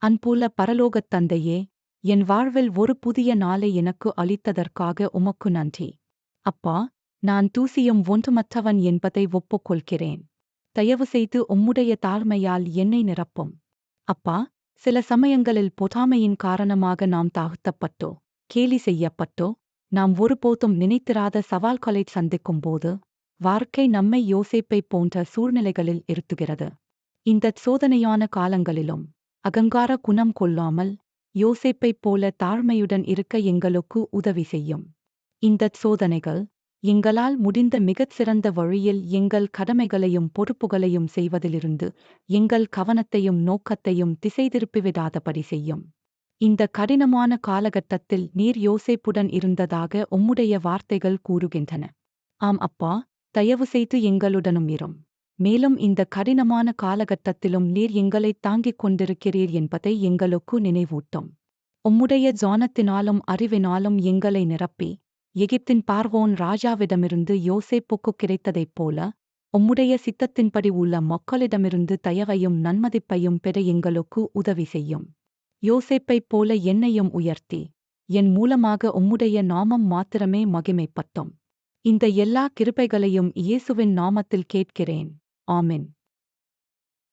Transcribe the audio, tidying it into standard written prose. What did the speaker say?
அன்புள்ள பரலோகத் தந்தையே, என் வாழ்வில் ஒரு புதிய நாளை எனக்கு அளித்ததற்காக உமக்கு நன்றி. அப்பா, நான் தூசியும் ஒன்றுமற்றவன் என்பதை ஒப்புக்கொள்கிறேன். தயவு செய்து உம்முடைய தாழ்மையால் என்னை நிரப்பும். அப்பா, சில சமயங்களில் பொறாமையின் காரணமாக நாம் தாழ்த்தப்பட்டோ, கேலி செய்யப்பட்டோ, நாம் ஒருபோதும் நினைத்திராத சவால்களைச் சந்திக்கும்போது, வாழ்க்கை நம்மை யோசேப்பைப் போன்ற சூழ்நிலைகளில் இருத்துகிறது. இந்தச் சோதனையான காலங்களிலும் அகங்கார குணம் கொள்ளாமல் யோசேப்பைப் போல தாழ்மையுடன் இருக்க எங்களுக்கு உதவி செய்யும். இந்தச் சோதனைகள் எங்களால் முடிந்த மிகச் சிறந்த வழியில் எங்கள் கடமைகளையும் பொறுப்புகளையும் செய்வதிலிருந்து எங்கள் கவனத்தையும் நோக்கத்தையும் திசை திருப்பிவிடாதபடி செய்யும். இந்த கடினமான காலகட்டத்தில் நீர் யோசேப்புடன் இருந்ததாக உம்முடைய வார்த்தைகள் கூறுகின்றன. ஆம் அப்பா, தயவு செய்து எங்களுடனும் இரும். மேலும் இந்த கடினமான காலகட்டத்திலும் நீர் எங்களைத் தாங்கிக் கொண்டிருக்கிறீர் என்பதை எங்களுக்கு நினைவூட்டும். உம்முடைய ஞானத்தினாலும் அறிவினாலும் எங்களை நிரப்பி, எகிப்தின் பார்வோன் ராஜாவிடமிருந்து யோசேப்புக்கு கிடைத்ததைப் போல, உம்முடைய சித்தத்தின்படி உள்ள மக்களிடமிருந்து தயவையும் நன்மதிப்பையும் பெற எங்களுக்கு உதவி செய்யும். யோசேப்பைப் போல என்னையும் உயர்த்தி, என் மூலமாக உம்முடைய நாமம் மாத்திரமே மகிமைப்பட்டும். இந்த எல்லா கிருபைகளையும் இயேசுவின் நாமத்தில் கேட்கிறேன். ஆமென்.